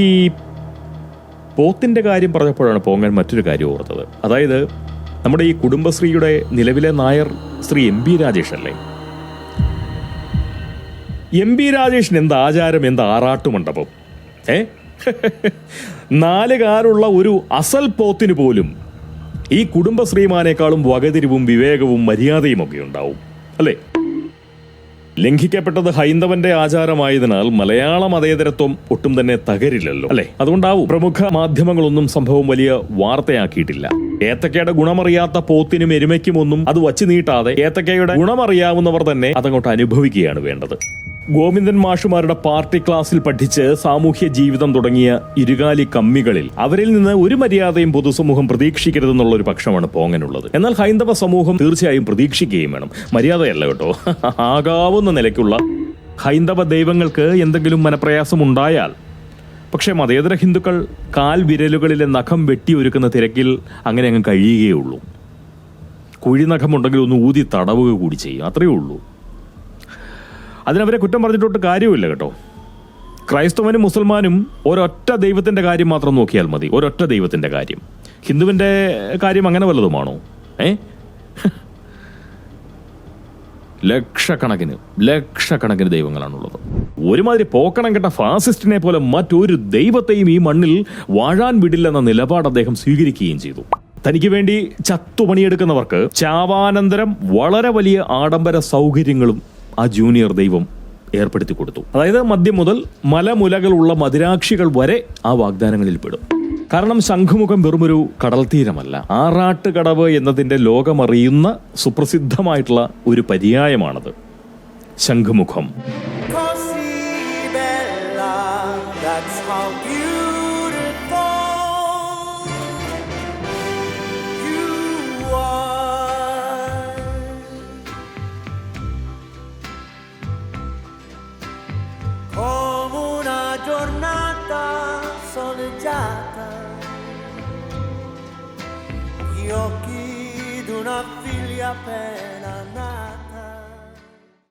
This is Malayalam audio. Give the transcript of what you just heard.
ഈ പോത്തിൻ്റെ കാര്യം പറഞ്ഞപ്പോഴാണ് പോങ്ങൻ മറ്റൊരു കാര്യം ഓർത്തത്. അതായത് നമ്മുടെ ഈ കുടുംബശ്രീയുടെ നിലവിലെ നായർ ശ്രീ MP രാജേഷ് അല്ലേ? MP രാജേഷിന് എന്ത് ആചാരം, എന്ത് ആറാട്ടുമണ്ഡപം! 4 കാലുള്ള ഒരു അസൽ പോത്തിന് പോലും ഈ കുടുംബശ്രീമാനേക്കാളും വകതിരിവും വിവേകവും മര്യാദയും ഒക്കെ ഉണ്ടാവും അല്ലേ? ലംഘിക്കപ്പെട്ടത് ഹൈന്ദവന്റെ ആചാരമായതിനാൽ മലയാള മതേതരത്വം ഒട്ടും തന്നെ തകരില്ലല്ലോ അല്ലെ? അതുകൊണ്ടാവും പ്രമുഖ മാധ്യമങ്ങളൊന്നും സംഭവം വലിയ വാർത്തയാക്കിയിട്ടില്ല. ഏത്തക്കയുടെ ഗുണമറിയാത്ത പോത്തിനും എരുമയ്ക്കും ഒന്നും അത് വച്ചു നീട്ടാതെ ഏത്തക്കയുടെ ഗുണമറിയാവുന്നവർ തന്നെ അതങ്ങോട്ട് അനുഭവിക്കുകയാണ് വേണ്ടത്. ഗോവിന്ദൻ മാഷുമാരുടെ പാർട്ടി ക്ലാസ്സിൽ പഠിച്ച് സാമൂഹ്യ ജീവിതം തുടങ്ങിയ ഇരുകാലി കമ്മികളിൽ അവരിൽ നിന്ന് ഒരു മര്യാദയും പൊതുസമൂഹം പ്രതീക്ഷിക്കരുതെന്നുള്ള ഒരു പക്ഷമാണ് പോങ്ങനുള്ളത്. എന്നാൽ ഹൈന്ദവ സമൂഹം തീർച്ചയായും പ്രതീക്ഷിക്കുകയും വേണം. മര്യാദയല്ല കേട്ടോ, ആകാവുന്ന നിലയ്ക്കുള്ള ഹൈന്ദവ ദൈവങ്ങൾക്ക് എന്തെങ്കിലും മനപ്രയാസം ഉണ്ടായാൽ. പക്ഷേ മതേതര ഹിന്ദുക്കൾ കാൽ വിരലുകളിലെ നഖം വെട്ടിയൊരുക്കുന്ന തിരക്കിൽ അങ്ങനെ അങ്ങ് കഴിയുകയുള്ളൂ. കുഴിനഖമുണ്ടെങ്കിൽ ഒന്ന് ഊതി തടവുക കൂടി ചെയ്യും, അത്രയേ ഉള്ളൂ. അതിനവരെ കുറ്റം പറഞ്ഞിട്ടോട്ട് കാര്യമില്ല കേട്ടോ. ക്രൈസ്തവനും മുസൽമാനും ഒരൊറ്റ ദൈവത്തിൻ്റെ കാര്യം മാത്രം നോക്കിയാൽ മതി, ഒരൊറ്റ ദൈവത്തിൻ്റെ കാര്യം. ഹിന്ദുവിൻ്റെ കാര്യം അങ്ങനെ വല്ലതുമാണോ? ലക്ഷക്കണക്കിന് ദൈവങ്ങളാണുള്ളത്. ഒരുമാതിരി പോക്കണം കേട്ട ഫാസിസ്റ്റിനെ പോലെ മറ്റൊരു ദൈവത്തെയും ഈ മണ്ണിൽ വാഴാൻ വിടില്ലെന്ന നിലപാട് അദ്ദേഹം സ്വീകരിക്കുകയും ചെയ്തു. തനിക്ക് വേണ്ടി ചത്തുപണിയെടുക്കുന്നവർക്ക് ചാവാനന്തരം വളരെ വലിയ ആഡംബര സൗകര്യങ്ങളും ആ ജൂനിയർ ദൈവം ഏർപ്പെടുത്തി കൊടുത്തു. അതായത് മദ്യം മുതൽ മലമുലകളുള്ള മദിരാക്ഷികൾ വരെ ആ വാഗ്ദാനങ്ങളിൽ പെടും. കാരണം ശംഖുമുഖം വെറുമൊരു കടൽ തീരമല്ല, ആറാട്ടുകടവ് എന്നതിൻ്റെ ലോകമറിയുന്ന സുപ്രസിദ്ധമായിട്ടുള്ള ഒരു പര്യായമാണത് Shankhumukham. Soleggiata, gli occhi d'una figlia appena nata.